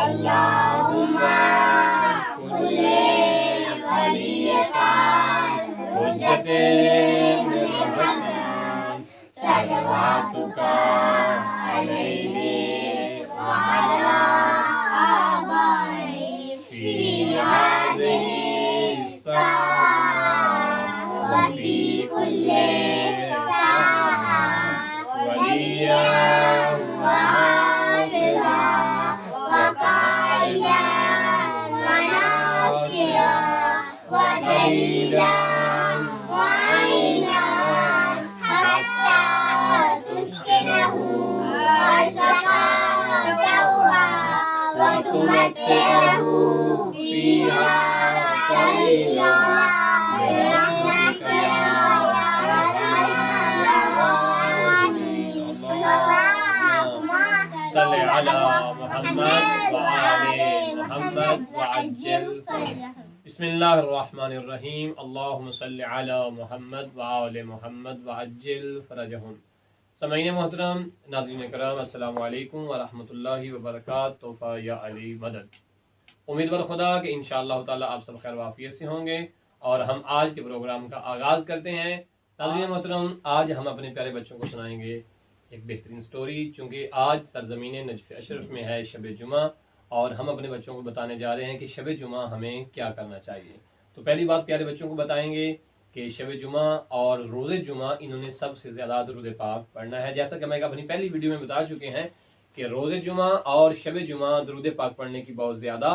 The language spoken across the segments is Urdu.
اللهم كل وليك حجة بن الحسن صلواتك عليه وعلى آبائه في هذه الساعة وفي كل ساعة وليا وحافظا وقائدا وناصرا ودليلا وعينا حتى تسكنه أرضك سوى وتمتعه فيها طويلا برحمتك يا أرحم الراحمين. اللهم صل على محمد وآل محمد وعجل فرجهم. بسم اللہ الرحمن الرحیم. اللہم صل علی محمد وآل محمد وعجل فرجهم. سامعین محترم، ناظرین کرام، السلام علیکم ورحمۃ اللہ وبرکاتہ. تحفہ یا علی مدد. امیدوار خدا کہ انشاءاللہ تعالی آپ سب خیر وافیت سے ہوں گے اور ہم آج کے پروگرام کا آغاز کرتے ہیں. ناظرین محترم، آج ہم اپنے پیارے بچوں کو سنائیں گے ایک بہترین سٹوری، چونکہ آج سرزمین نجف اشرف میں ہے شب جمعہ اور ہم اپنے بچوں کو بتانے جا رہے ہیں کہ شب جمعہ ہمیں کیا کرنا چاہیے. تو پہلی بات پیارے بچوں کو بتائیں گے کہ شب جمعہ اور روز جمعہ انہوں نے سب سے زیادہ درود پاک پڑھنا ہے. جیسا کہ میں اپنی پہلی ویڈیو میں بتا چکے ہیں کہ روز جمعہ اور شب جمعہ درود پاک پڑھنے کی بہت زیادہ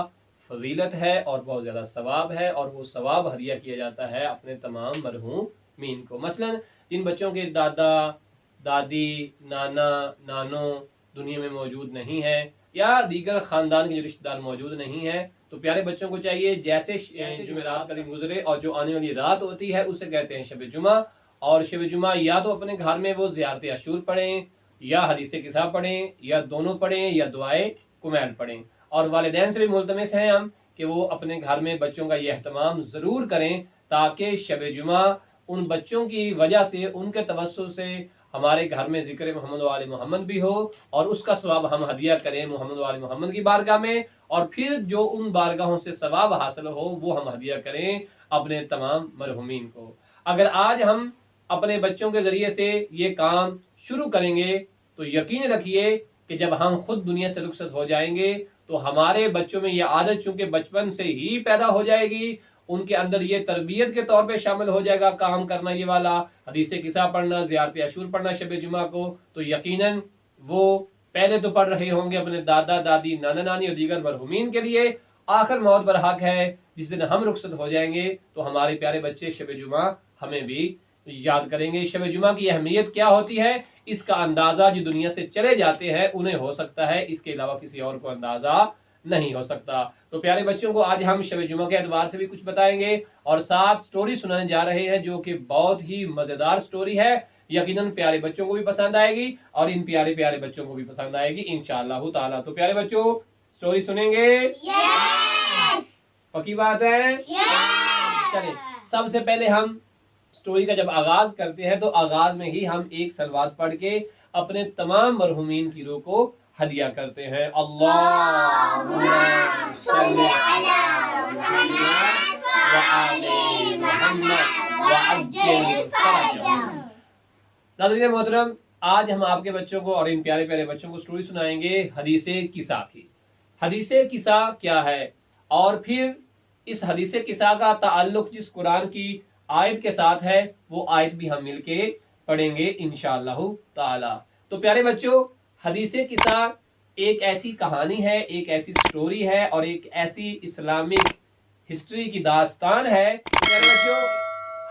فضیلت ہے اور بہت زیادہ ثواب ہے، اور وہ ثواب ہدیہ کیا جاتا ہے اپنے تمام مرحومین کو. مثلا جن بچوں کے دادا دادی نانا نانو دنیا میں موجود نہیں ہے یا دیگر خاندان کے جو رشتہ دار موجود نہیں ہیں، تو پیارے بچوں کو چاہیے جیسے جمعرات کا دن گزرے اور جو آنے والی رات ہوتی ہے اسے کہتے ہیں شب جمعہ. اور شب جمعہ یا تو اپنے گھر میں وہ زیارت عاشور پڑھیں یا حدیث قصہ پڑھیں یا دونوں پڑھیں یا دعائے کمیل پڑھیں. اور والدین سے بھی ملتمس ہیں ہم کہ وہ اپنے گھر میں بچوں کا یہ اہتمام ضرور کریں تاکہ شب جمعہ ان بچوں کی وجہ سے، ان کے توسط سے ہمارے گھر میں ذکر محمد و آل محمد بھی ہو اور اس کا ثواب ہم ہدیہ کریں محمد و آل محمد کی بارگاہ میں، اور پھر جو ان بارگاہوں سے ثواب حاصل ہو وہ ہم ہدیہ کریں اپنے تمام مرحومین کو. اگر آج ہم اپنے بچوں کے ذریعے سے یہ کام شروع کریں گے تو یقین رکھیے کہ جب ہم خود دنیا سے رخصت ہو جائیں گے تو ہمارے بچوں میں یہ عادت چونکہ بچپن سے ہی پیدا ہو جائے گی، ان کے اندر یہ تربیت کے طور پہ شامل ہو جائے گا کام کرنا یہ والا، حدیث قصہ پڑھنا، زیارت عاشور پڑھنا شب جمعہ کو. تو یقیناً وہ پہلے تو پڑھ رہے ہوں گے اپنے دادا دادی نانا نانی اور دیگر مرحومین کے لیے. آخر موت پر حق ہے جس دن ہم رخصت ہو جائیں گے تو ہمارے پیارے بچے شب جمعہ ہمیں بھی یاد کریں گے. شب جمعہ کی اہمیت کیا ہوتی ہے اس کا اندازہ جو دنیا سے چلے جاتے ہیں انہیں ہو سکتا ہے، اس کے علاوہ کسی اور کو اندازہ نہیں ہو سکتا. تو پیارے بچوں کو آج ہم شب جمعہ کے اعتبار سے بھی کچھ بتائیں گے اور ساتھ سٹوری سنانے جا رہے ہیں جو کہ بہت ہی مزیدار سٹوری ہے. یقیناً پیارے بچوں کو بھی پسند آئے گی اور ان پیارے پیارے بچوں کو بھی پسند آئے گی انشاءاللہ تعالی. تو پیارے بچوں سٹوری سنیں گے؟ پکی بات ہے؟ چلیں سب سے پہلے ہم سٹوری کا جب آغاز کرتے ہیں تو آغاز میں ہی ہم ایک صلوات پڑھ کے اپنے تمام مرحومین کی روح کو ہدیہ کرتے ہیں. اللہم صل علی محمد وآل محمد وعجل فرجهم. ناظرین محترم، آج ہم آپ کے بچوں کو اور ان پیارے پیارے بچوں کو سٹوری سنائیں گے حدیث قصہ کی. حدیث قصہ کیا ہے اور پھر اس حدیث قصہ کا تعلق جس قرآن کی آیت کے ساتھ ہے وہ آیت بھی ہم مل کے پڑھیں گے انشاءاللہ تعالی. تو پیارے بچوں، حدیث قصہ ایک ایسی کہانی ہے، ایک ایسی سٹوری ہے اور ایک ایسی اسلامک ہسٹری کی داستان ہے. پیارے بچوں،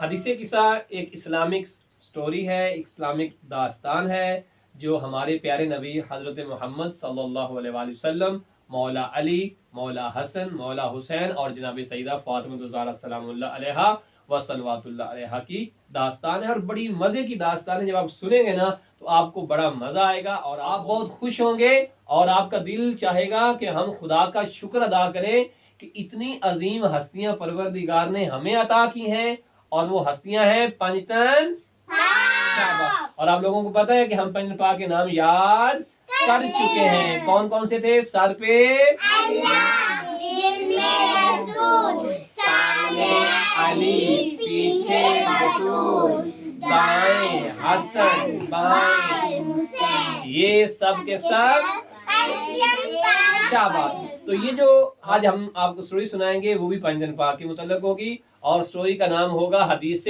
حدیث قصہ ایک اسلامک سٹوری ہے، ایک اسلامک داستان ہے جو ہمارے پیارے نبی حضرت محمد صلی اللہ علیہ وآلہ وسلم، مولا علی، مولا حسن، مولا حسین اور جناب سیدہ فاطمہ الزہرا سلام اللہ علیہا و صلوات اللہ علیہا کی داستان ہے، اور بڑی مزے کی داستان ہے۔ جب آپ سنیں گے نا تو آپ کو بڑا مزہ آئے گا اور آپ بہت خوش ہوں گے، اور آپ کا دل چاہے گا کہ ہم خدا کا شکر ادا کریں کہ اتنی عظیم ہستیاں پروردگار نے ہمیں عطا کی ہیں، اور وہ ہستیاں ہیں پنجتن صحابہ۔ اور آپ لوگوں کو پتہ ہے کہ ہم پنجتن پاک کے نام یاد کر چکے ہیں، کون کون سے تھے؟ سر پہ علی، پیچھے بطول، دائیں حسن، بائیں حسین، یہ سب کے سب شاباش۔ تو یہ جو آج ہم آپ کو سٹوری سنائیں گے وہ بھی پنجتن پاک کے متعلق ہوگی، اور سٹوری کا نام ہوگا حدیث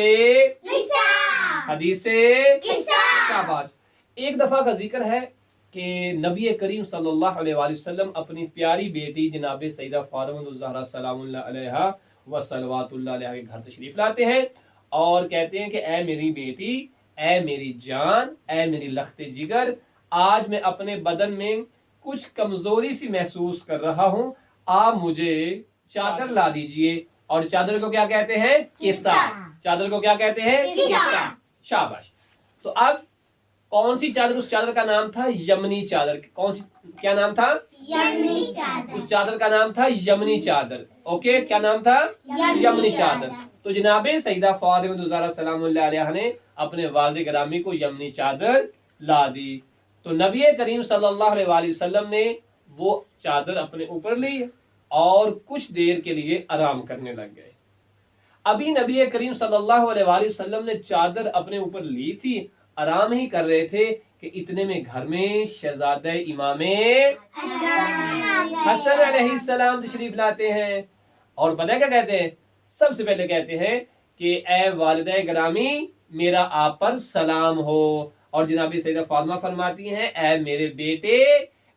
شاباش۔ ایک دفعہ کا ذکر ہے کہ نبی کریم صلی اللہ علیہ وآلہ وسلم اپنی پیاری بیٹی جناب سیدہ فاطمہ الزہرا سلام اللہ علیہا و صلوات اللہ علیہ کے گھر تشریف لاتے ہیں، اور کہتے ہیں کہ اے میری بیٹی، اے میری جان، اے میری لخت جگر، آج میں اپنے بدن میں کچھ کمزوری سی محسوس کر رہا ہوں، آپ مجھے چادر لا دیجئے۔ اور چادر کو کیا کہتے ہیں؟ کسا۔ چادر کو کیا کہتے ہیں؟ کسا۔ شاباش۔ تو اب کون سی چادر؟ اس چادر کا نام تھا یمنی چادر۔ کون سی؟ کیا نام تھا؟ یمنی چادر۔ اس چادر کا نام تھا یمنی چادر۔ اوکے، کیا نام تھا؟ یمنی چادر۔ تو جناب سیدہ فاطمہ الزہرا سلام اللہ علیہ نے اپنے والد گرامی کو یمنی چادر لا دی۔ تو نبی کریم صلی اللہ علیہ وآلہ وسلم نے وہ چادر اپنے اوپر لی اور کچھ دیر کے لیے آرام کرنے لگ گئے۔ ابھی نبی کریم صلی اللہ علیہ وآلہ وسلم نے چادر اپنے اوپر لی تھی، آرام ہی کر رہے تھے کہ اتنے میں گھر میں شہزادہ امام حسن علیہ السلام تشریف لاتے ہیں، اور پتہ کیا کہتے ہیں؟ سب سے پہلے کہتے ہیں کہ اے والدہ گرامی، میرا آپ پر سلام ہو۔ اور جناب سیدہ فاطمہ فرماتی ہیں اے میرے بیٹے،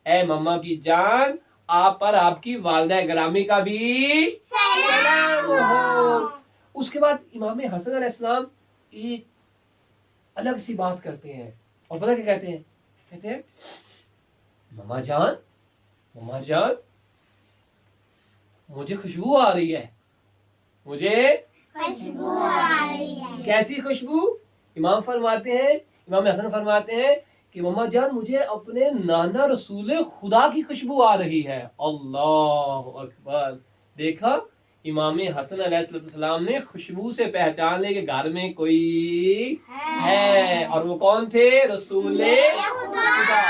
اے مما کی جان، آپ پر آپ کی والدہ گرامی کا بھی سلام ہو۔ اس کے بعد امام حسن علیہ السلام ایک الگ سی بات کرتے ہیں، اور پتہ کیا کہتے ہیں؟ کہتے ہیں مما جان، مما جان، مجھے خوشبو آ رہی ہے، مجھے خوشبو آ رہی ہے۔ کیسی خوشبو؟ امام فرماتے ہیں، امام حسن فرماتے ہیں کہ مما جان، مجھے اپنے نانا رسول خدا کی خوشبو آ رہی ہے۔ اللہ اکبر۔ دیکھا، امام حسن علیہ السلام نے خوشبو سے پہچان لے کہ گھر میں کوئی ہے، اور وہ کون تھے؟ رسول خدا۔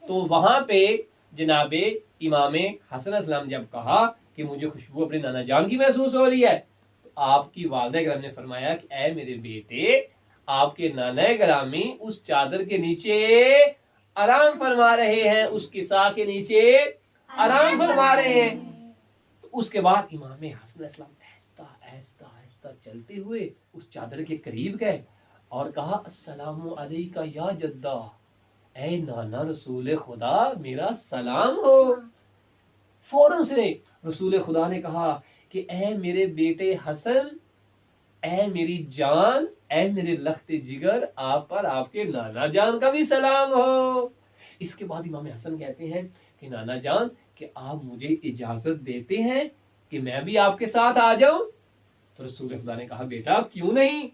تو وہاں پہ جناب امام حسن علیہ السلام جب کہا کہ مجھے خوشبو اپنے نانا جان کی محسوس ہو رہی ہے، تو آپ کی والدہ گرامی نے فرمایا کہ اے میرے بیٹے، آپ کے نانا گرامی اس چادر کے نیچے آرام فرما رہے ہیں، اس کسا کے نیچے آرام فرما رہے ہیں۔ تو اس کے بعد امام حسن علیہ السلام آہستہ آہستہ آہستہ چلتے ہوئے اس چادر کے قریب گئے اور کہا السلام علیکہ یا جدہ، اے نانا رسول خدا، میرا سلام ہو۔ فوراً سے رسول خدا نے کہا کہ اے میرے بیٹے حسن، اے میری جان، اے میرے لخت جگر، آپ پر آپ کے نانا جان کا بھی سلام ہو۔ اس کے بعد امام حسن کہتے ہیں کہ نانا جان، کہ آپ مجھے اجازت دیتے ہیں کہ میں بھی آپ کے ساتھ آ جاؤں؟ تو رسول خدا نے کہا بیٹا کیوں نہیں،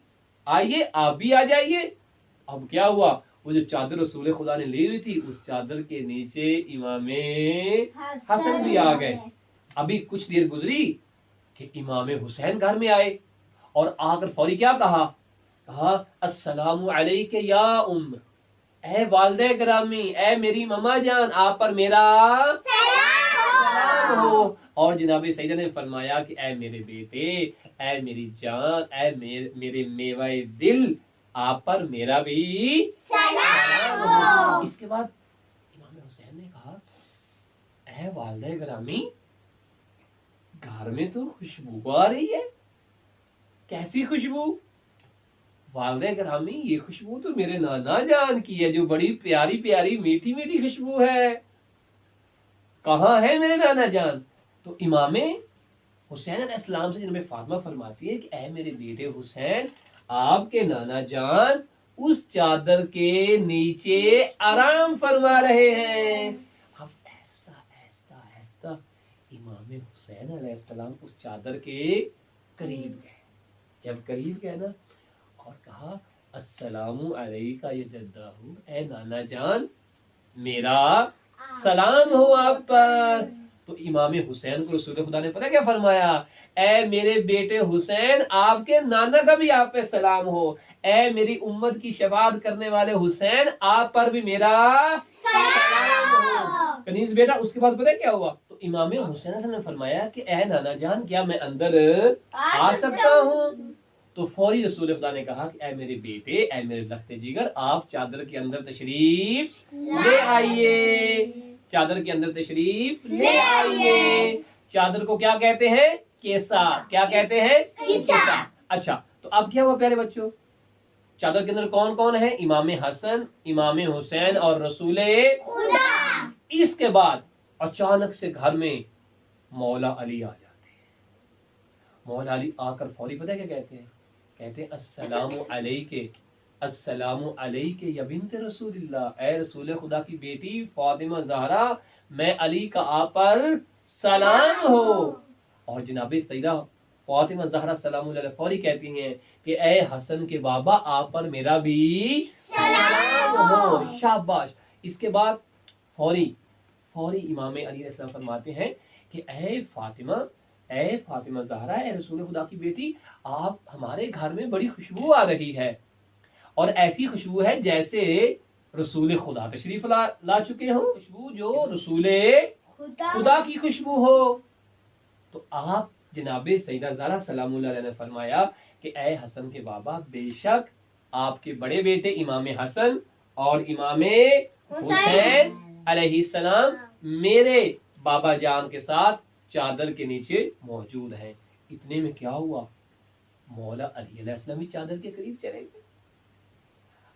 آئیے، آپ بھی آ جائیے۔ اب کیا ہوا؟ وہ جو چادر رسول خدا نے لی ہوئی تھی، اس چادر کے نیچے امام حسن بھی آ گئے۔ ابھی کچھ دیر گزری کہ امام حسین گھر میں آئے، اور آ کر فوری کیا کہا؟ کہا السلام علیکہ یا ام، اے والدہ گرامی، اے میری مما جان، آپ پر میرا سلام ہو۔ اور جناب سیدہ نے فرمایا کہ اے میرے بیٹے، اے میری جان، اے میرے میوہ دل، آپ پر میرا بھی سلام ہو۔ اس کے بعد امام حسین نے کہا اے والدہ گرامی، گھر میں تو خوشبو آ رہی ہے، کیسی خوشبو؟ والدہ گرامی، یہ خوشبو تو میرے نانا جان کی ہے، جو بڑی پیاری پیاری میٹھی میٹھی خوشبو ہے، کہاں ہے میرے نانا جان؟ تو امام حسین علیہ السلام سے جناب فاطمہ فرماتی ہے کہ اے میرے بیٹے حسین، آپ کے نانا جان اس چادر کے نیچے آرام فرما رہے ہیں۔ اب آہستہ آہستہ آہستہ امام حسین علیہ السلام اس چادر کے قریب گئے. جب قریب گئے نا اور کہا السلام علیکہ یا جدہ، اے نانا جان میرا سلام ہو آپ پر. تو امام حسین کو رسول خدا نے پتہ کیا فرمایا؟ اے میرے بیٹے حسین آپ کے نانا کا بھی آپ پہ سلام ہو. اے میری امت کی شفاعت کرنے والے حسین آپ پر بھی میرا سلام ہو. کنیز بیٹا اس کے بعد پتہ کیا ہوا؟ تو امام حسین علیہ السلام نے فرمایا کہ اے نانا جان کیا میں اندر آ سکتا ہوں؟ تو فوری رسول خدا نے کہا کہ اے میرے بیٹے، اے میرے لخت جگر، آپ چادر کے اندر تشریف لے آئیے. چادر کے اندر تشریف لے آئیے. چادر کو کیا کہتے ہیں؟ کیسا. کیا کہتے ہیں؟ کیسا. اچھا تو اب کیا ہوا پیارے بچوں؟ چادر کے اندر کون کون ہے؟ امام حسن، امام حسین اور رسول خدا. اس کے بعد اچانک سے گھر میں مولا علی آ جاتے ہیں. مولا علی آ کر فوری پتہ کیا کہتے ہیں؟ کہتے ہیں السلام علیکہ، السلام علیکہ یا بنت رسول اللہ، اے رسول خدا کی بیٹی فاطمہ زہرا، میں علی کا آپ پر سلام ہو. اور جناب سیدہ فاطمہ زہرا سلام اللہ علیہ فوری کہتی ہیں کہ اے حسن کے بابا آپ پر میرا بھی سلام ہو. شاباش. اس کے بعد فوری امام علی علیہ السلام فرماتے ہیں کہ اے فاطمہ زہرا، اے رسول خدا کی بیٹی، آپ ہمارے گھر میں بڑی خوشبو آ رہی ہے، اور ایسی خوشبو ہے جیسے رسول خدا تشریف لا چکے ہوں. خوشبو جو رسول خدا کی خوشبو ہو. تو آپ جناب سیدہ زہرا سلام اللہ علیہ نے فرمایا کہ اے حسن کے بابا، بے شک آپ کے بڑے بیٹے امام حسن اور امام حسین علیہ السلام میرے بابا جان کے ساتھ چادر کے نیچے موجود ہیں. اتنے میں کیا ہوا؟ مولا علی علیہ السلام چادر کے قریب چلے گئے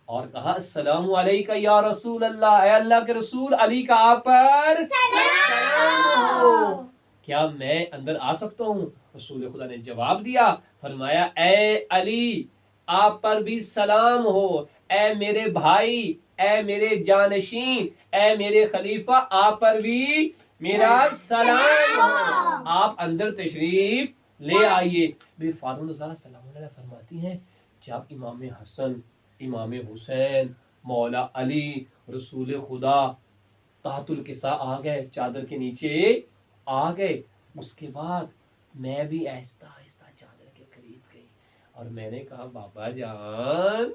اور کہا السلام علیکہ یا رسول اللہ، اے اللہ کے رسول، علی کا آپ پر سلام ہو. کیا میں اندر آ سکتا ہوں؟ رسول خدا نے جواب دیا، فرمایا اے علی آپ پر بھی سلام ہو. اے میرے بھائی، اے میرے جانشین، اے میرے خلیفہ، آپ پر بھی میرا سلام ہو. آپ اندر تشریف لے آئیے. بے فاطمہ زہرا سلام اللہ علیہ فرماتی ہیں جب امام حسن، امام حسین، مولا علی، رسول خدا تحت الکسا آ گئے، چادر کے نیچے آ گئے، اس کے بعد میں بھی آہستہ آہستہ چادر کے قریب گئی اور میں نے کہا بابا جان،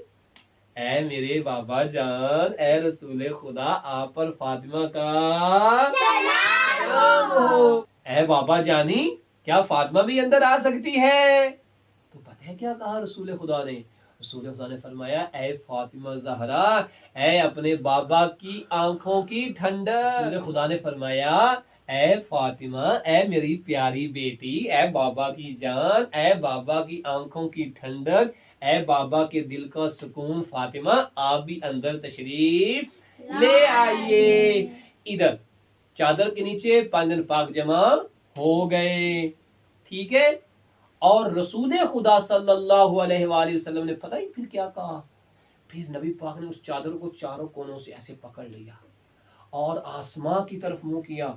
اے میرے بابا جان، اے رسول خدا آپ پر فاطمہ کا سلام ہو. اے بابا جانی کیا فاطمہ بھی اندر آ سکتی ہے؟ تو پتہ ہے کیا کہا رسول خدا نے؟ رسول خدا نے فرمایا اے فاطمہ زہرا، اے اپنے بابا کی آنکھوں کی ٹھنڈک. رسول خدا نے فرمایا اے فاطمہ، اے میری پیاری بیٹی، اے بابا کی جان، اے بابا کی آنکھوں کی ٹھنڈک، اے بابا کے دل کا سکون، فاطمہ آپ بھی اندر تشریف لے آئیے. ادھر چادر کے نیچے پانچ پاک جمع ہو گئے. ٹھیک ہے. اور رسول خدا صلی اللہ علیہ وآلہ وسلم نے پتہ ہی پھر کیا کہا؟ پھر نبی پاک نے اس چادر کو چاروں کونوں سے ایسے پکڑ لیا اور آسمان کی طرف منہ کیا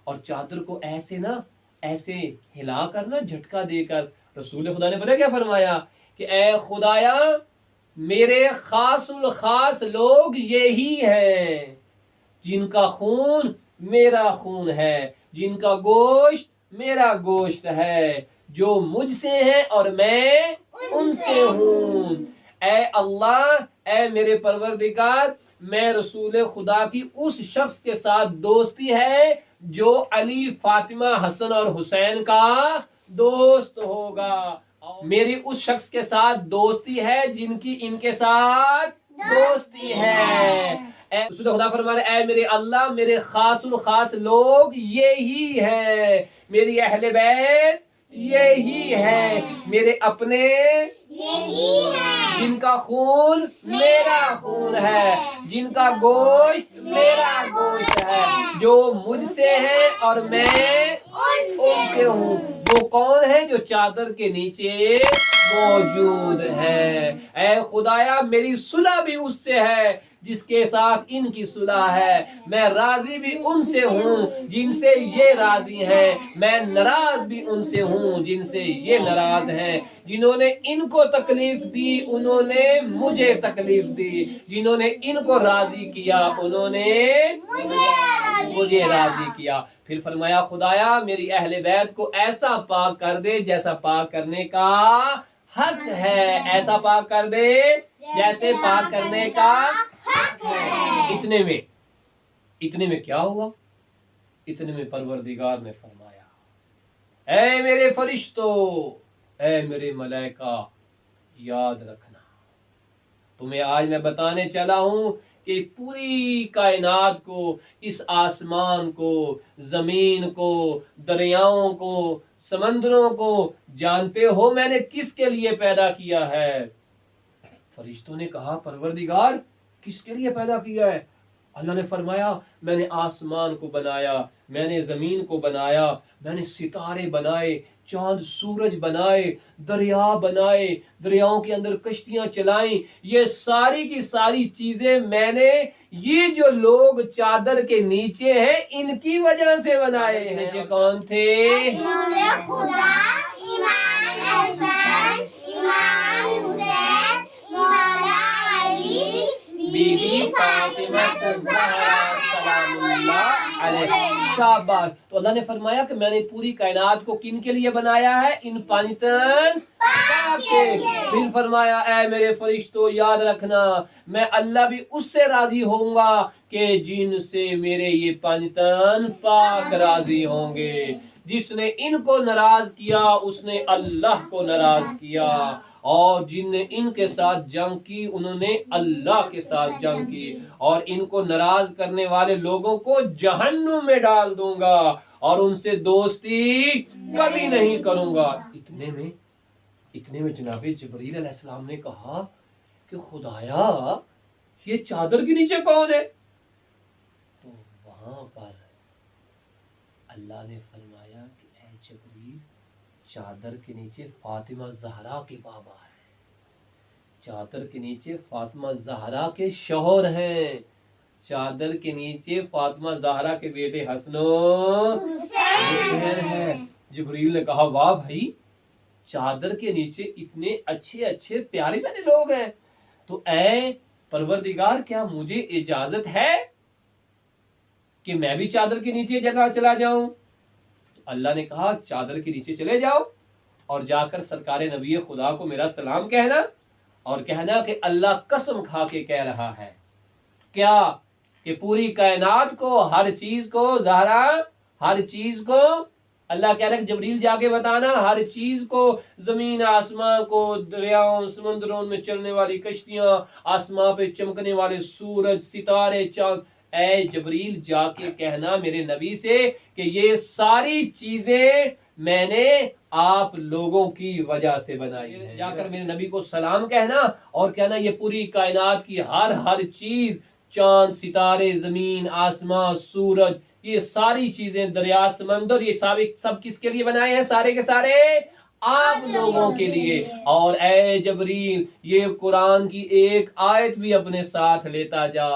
اور چادر کو ایسے ہلا کر جھٹکا دے کر رسول خدا نے پتہ کیا فرمایا کہ اے خدایا میرے خاص الخاص لوگ یہی ہیں جن کا خون میرا خون ہے، جن کا گوشت میرا گوشت ہے، جو مجھ سے ہیں اور میں ان سے ہوں. اے اللہ، اے میرے پروردگار، میں رسول خدا کی اس شخص کے ساتھ دوستی ہے جو علی، فاطمہ، حسن اور حسین کا دوست ہوگا. میری اس شخص کے ساتھ دوستی ہے جن کی ان کے ساتھ دوستی ہے. اے رسول خدا فرما رہے اے میرے اللہ، میرے خاص الخاص لوگ یہی ہیں، میری اہل بیت یہی ہے، میرے اپنے یہی ہے، جن کا خون میرا خون ہے، جن کا گوشت میرا گوشت ہے، جو مجھ سے ہے اور میں ان سے ہوں. وہ کون ہے؟ جو چادر کے نیچے موجود ہے. اے خدایا میری صلح بھی اس سے ہے جس کے ساتھ ان کی صلح ہے، میں راضی بھی ان سے ہوں جن سے یہ راضی ہیں، میں ناراض بھی ان سے ہوں جن سے یہ ناراض ہیں، جنہوں نے ان کو تکلیف دی انہوں نے مجھے تکلیف دی، جنہوں نے ان کو راضی کیا انہوں نے مجھے راضی کیا۔ پھر فرمایا خدایا میری اہل بیت کو ایسا پاک کر دے جیسا پاک کرنے کا حق ہے، ایسا پاک کر دے جیسے پاک کرنے کا حق ہے۔ اتنے میں کیا ہوا؟ اتنے میں پروردگار نے فرمایا اے میرے فرشتوں، اے میرے ملائکہ، یاد رکھنا تمہیں آج میں بتانے چلا ہوں کہ پوری کائنات کو، اس آسمان کو، زمین کو، دریاؤں کو، سمندروں کو جانتے ہو میں نے کس کے لیے پیدا کیا ہے؟ فرشتوں نے کہا پروردگار کس کے لیے پیدا کیا ہے؟ اللہ نے فرمایا میں نے آسمان کو بنایا، میں نے زمین کو بنایا، میں نے ستارے بنائے، چاند سورج بنائے، دریا بنائے، دریاؤں کے اندر کشتیاں چلائیں، یہ ساری کی ساری چیزیں میں نے یہ جو لوگ چادر کے نیچے ہیں ان کی وجہ سے بنائے ہیں۔ نیچے کون تھے؟ خدا، امام حسن، امام حسین، مولا علی، بی بی فاطمہ الزہرا سلام اللہ علیہ۔ شاباش۔ تو اللہ نے فرمایا کہ میں نے پوری کائنات کو کن کے لیے بنایا ہے؟ ان پانچ پاک کے۔ پھر فرمایا اے میرے فرشتوں یاد رکھنا میں اللہ بھی اس سے راضی ہوں گا کہ جن سے میرے یہ پانچ پاک راضی ہوں گے۔ جس نے ان کو ناراض کیا اس نے اللہ کو ناراض کیا، اور جن نے ان کے ساتھ جنگ کی انہوں نے اللہ کے ساتھ جنگ کی، اور ان کو ناراض کرنے والے لوگوں کو جہنم میں ڈال دوں گا اور ان سے دوستی کبھی نہیں کروں گا۔ اتنے میں جناب جبریل علیہ السلام نے کہا کہ خدایا یہ چادر کے نیچے کون ہے؟ تو وہاں پر اللہ نے فرمایا کہ اے جبریل چادر کے نیچے فاطمہ زہرا کے بابا ہیں، چادر کے نیچے فاطمہ زہرا کے شوہر ہیں، چادر کے نیچے فاطمہ زہرا کے بیٹے حسن و حسین ہیں۔ جبریل نے کہا واہ بھائی چادر کے نیچے اتنے اچھے اچھے پیارے پیارے لوگ ہیں، تو اے پروردگار کیا مجھے اجازت ہے کہ میں بھی چادر کے نیچے جگہ چلا جاؤں؟ تو اللہ نے کہا چادر کے نیچے چلے جاؤ اور جا کر سرکار نبی خدا کو میرا سلام کہنا، اور کہنا کہ اللہ قسم کھا کے کہہ رہا ہے کیا کہ پوری کائنات کو، ہر چیز کو، زہرا ہر چیز کو، اللہ کہہ رہا ہے کہ جبریل جا کے بتانا ہر چیز کو، زمین آسمان کو، دریاؤں سمندروں میں چلنے والی کشتیاں، آسمان پہ چمکنے والے سورج ستارے چاند، اے جبریل جا کے کہنا میرے نبی سے کہ یہ ساری چیزیں میں نے آپ لوگوں کی وجہ سے بنائی ہیں۔ جا کر میرے نبی کو سلام کہنا اور کہنا یہ پوری کائنات کی ہر چیز، چاند ستارے زمین آسمان سورج، یہ ساری چیزیں دریا سمندر، یہ سب کس کے لیے بنائے ہیں؟ سارے کے سارے آپ لوگوں کے لیے۔ اور اے جبریل یہ قرآن کی ایک آیت بھی اپنے ساتھ لیتا جا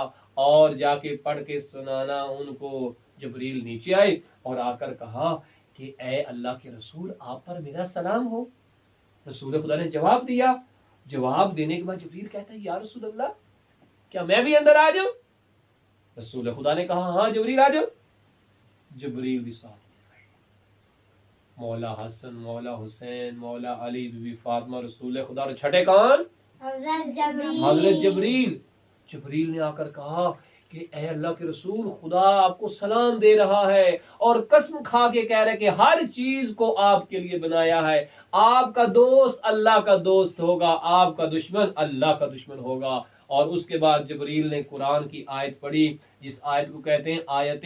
اور جا کے پڑھ کے سنانا ان کو۔ جبریل نیچے آئے اور آ کر کہا کہ اے اللہ کے رسول آپ پر میرا سلام ہو۔ رسول خدا نے جواب دیا۔ جواب دینے کے بعد جبریل کہتا ہے یا رسول اللہ کیا میں بھی اندر آ جاؤں؟ رسول خدا نے کہا ہاں جبریل آ جاؤ۔ جبریل بھی ساتھ مولا حسن، مولا حسین، مولا علی، بی بی فاطمہ، رسول خدا، اور چھٹے کون؟ حضرت جبریل۔ جبریل نے آ کر کہا کہ اے اللہ کے رسول خدا آپ کو سلام دے رہا ہے اور قسم کھا کے کہہ رہے کہ ہر چیز کو آپ کے لیے بنایا ہے، آپ کا دوست اللہ کا دوست ہوگا، آپ کا دشمن اللہ کا دشمن ہوگا۔ اور اس کے بعد جبریل نے قرآن کی آیت پڑھی جس آیت کو کہتے ہیں آیت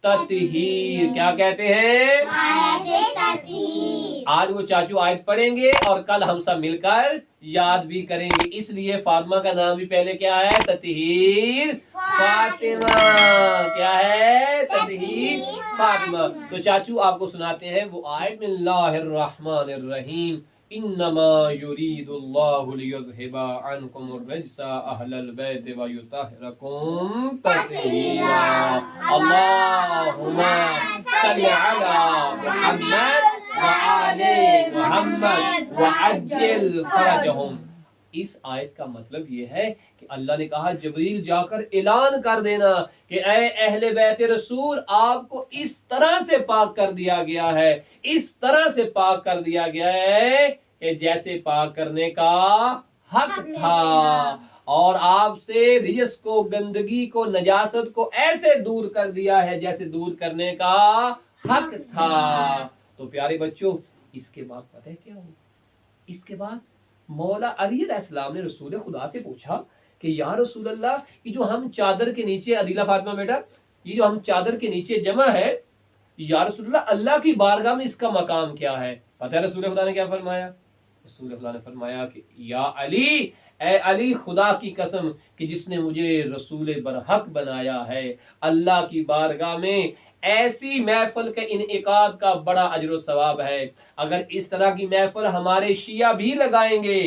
تطہیر۔ کیا کہتے ہیں؟ آیت تطہیر۔ آج وہ چاچو آیت پڑھیں گے اور کل ہم سب مل کر یاد بھی کریں گے، اس لیے فاطمہ کا نام بھی پہلے کیا ہے؟ تطہیر فاطمہ۔ کیا ہے؟ تطہیر فاطمہ۔ تو چاچو آپ کو سناتے ہیں وہ آیت بسم اللہ الرحمن الرحیم انما یرید اللہ لیذھب عنکم الرجس اہل البیت ویطہرکم تطہیرا اللہم صل علی محمد وآل محمد وعجل فرجہم۔ اس آیت کا مطلب یہ ہے کہ اللہ نے کہا جبریل جا کر اعلان کر دینا کہ اے اہل بیت رسول آپ کو اس طرح سے پاک کر دیا گیا ہے، اس طرح سے پاک کر دیا گیا ہے کہ جیسے پاک کرنے کا حق تھا، اور آپ سے رجس کو، گندگی کو، نجاست کو ایسے دور کر دیا ہے جیسے دور کرنے کا حق تھا۔ تو پیارے بچوں اس کے بعد پتہ ہے کیا ہو؟ اس کے بعد مولا علی علیہ السلام نے رسول خدا سے پوچھا کہ یا رسول اللہ یہ جو ہم چادر کے نیچے، عدیلہ فاطمہ بیٹا، یہ جو ہم چادر کے نیچے جمع ہے، یا رسول اللہ اللہ کی بارگاہ میں اس کا مقام کیا ہے؟ پتہ ہے رسول خدا نے کیا فرمایا؟ رسول خدا نے فرمایا کہ یا علی، اے علی خدا کی قسم کہ جس نے مجھے رسول برحق بنایا ہے، اللہ کی بارگاہ میں ایسی محفل کے انعقاد کا بڑا اجر و ثواب ہے۔ اگر اس طرح کی محفل ہمارے شیعہ بھی لگائیں گے،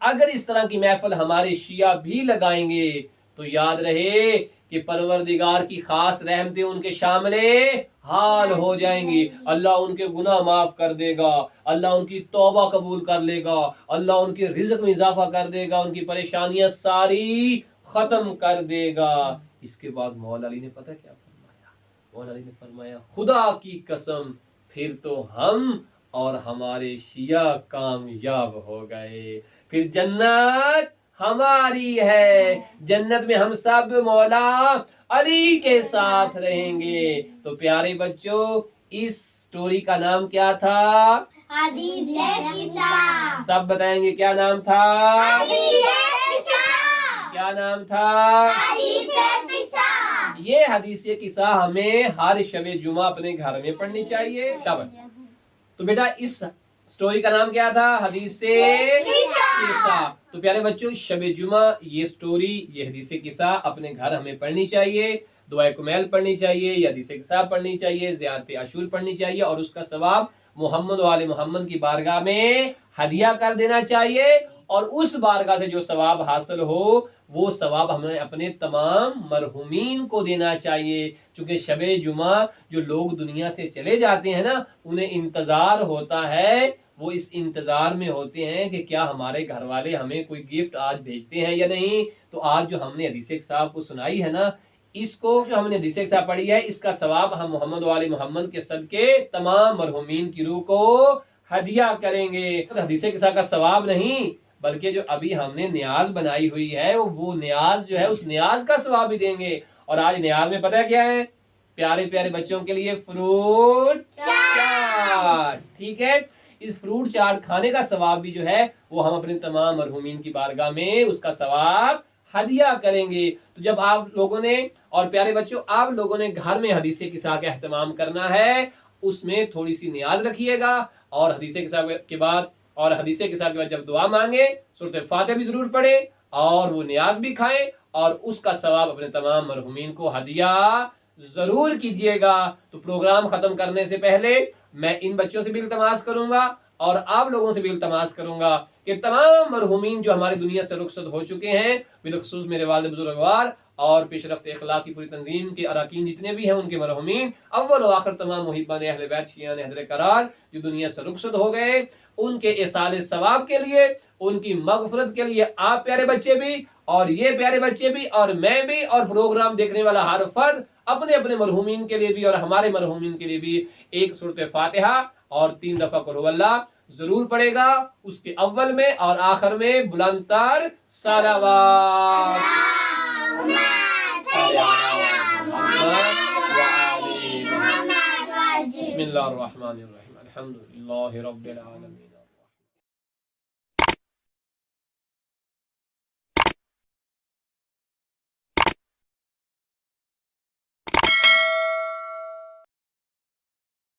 اگر اس طرح کی محفل ہمارے شیعہ بھی لگائیں گے تو یاد رہے کہ پروردگار کی خاص رحمتیں ان کے شامل حال ہو جائیں گی۔ اللہ ان کے گناہ معاف کر دے گا، اللہ ان کی توبہ قبول کر لے گا، اللہ ان کے رزق میں اضافہ کر دے گا، ان کی پریشانیاں ساری ختم کر دے گا۔ اس کے بعد مولا علی نے پتہ کیا فرمایا؟ مولا علی نے فرمایا خدا کی قسم پھر تو ہم اور ہمارے شیعہ کامیاب ہو گئے، پھر جنت ہماری ہے، جنت میں ہم سب مولا علی کے ساتھ رہیں گے۔ تو پیارے بچوں اس سٹوری کا نام کیا تھا؟ حدیث قصہ۔ سب بتائیں گے کیا نام تھا؟ حدیث قصہ۔ کیا نام تھا؟ حدیث قصہ۔ یہ حدیث قصہ ہمیں ہر شب جمعہ اپنے گھر میں پڑھنی چاہیے۔ شاباش۔ تو بیٹا اس سٹوری کا نام کیا تھا؟ حدیث قصہ۔ تو پیارے بچوں شب جمعہ یہ سٹوری، یہ حدیث قصہ اپنے گھر ہمیں پڑھنی چاہیے، دعائے کمیل پڑھنی چاہیے، یہ حدیث قصہ پڑھنی چاہیے، زیارت عاشور پڑھنی چاہیے، اور اس کا ثواب محمد و آل محمد کی بارگاہ میں ہدیہ کر دینا چاہیے، اور اس بارگاہ سے جو ثواب حاصل ہو وہ ثواب ہمیں اپنے تمام مرحومین کو دینا چاہیے، چونکہ شب جمعہ جو لوگ دنیا سے چلے جاتے ہیں نا انہیں انتظار ہوتا ہے، وہ اس انتظار میں ہوتے ہیں کہ کیا ہمارے گھر والے ہمیں کوئی گفٹ آج بھیجتے ہیں یا نہیں۔ تو آج جو ہم نے حدیث صاحب کو سنائی ہے نا، اس کو جو ہم نے حدیث صاحب پڑھی ہے اس کا ثواب ہم محمد و آل محمد کے صدقے تمام مرحومین کی روح کو ہدیہ کریں گے۔ حدیث قصہ کا ثواب نہیں بلکہ جو ابھی ہم نے نیاز بنائی ہوئی ہے وہ نیاز جو ہے اس نیاز کا ثواب بھی دیں گے۔ اور آج نیاز میں پتہ کیا ہے؟ پیارے پیارے بچوں کے لیے فروٹ چاٹ، ٹھیک ہے؟ اس فروٹ چاٹ کھانے کا ثواب بھی جو ہے وہ ہم اپنے تمام مرحومین کی بارگاہ میں اس کا ثواب ہدیہ کریں گے۔ تو جب آپ لوگوں نے، اور پیارے بچوں آپ لوگوں نے گھر میں حدیث قصہ کا اہتمام کرنا ہے، اس میں تھوڑی سی نیاز رکھیے گا، اور حدیث قصہ کے بعد جب دعا مانگے سورۃ فاتحہ بھی ضرور پڑھیں، اور وہ نیاز بھی کھائیں، اور اس کا ثواب اپنے تمام مرحومین کو ہدیہ ضرور کیجیے گا۔ تو پروگرام ختم کرنے سے پہلے میں ان بچوں سے بھی التماس کروں گا اور آپ لوگوں سے بھی التماس کروں گا کہ تمام مرحومین جو ہماری دنیا سے رخصت ہو چکے ہیں، بالخصوص میرے والد بزرگوار اور پیش رفت اخلاق کی پوری تنظیم کے اراکین جتنے بھی ہیں ان کے مرحومین، اول و آخر تمام محبان اہل بیت شیعان حیدر قرار جو دنیا سے رخصت ہو گئے، ان کے ایصال ثواب کے لیے، ان کی مغفرت کے لیے آپ پیارے بچے بھی اور یہ پیارے بچے بھی اور میں بھی اور پروگرام دیکھنے والا ہر فرد اپنے اپنے مرحومین کے لیے بھی اور ہمارے مرحومین کے لیے بھی ایک سورۃ فاتحہ اور 3 دفعہ قل هو اللہ ضرور پڑھے گا، اس کے اول میں اور آخر میں بلند تر صلوات۔ بسم اللہ الرحمن الرحیم، الحمد للہ رب العالمین۔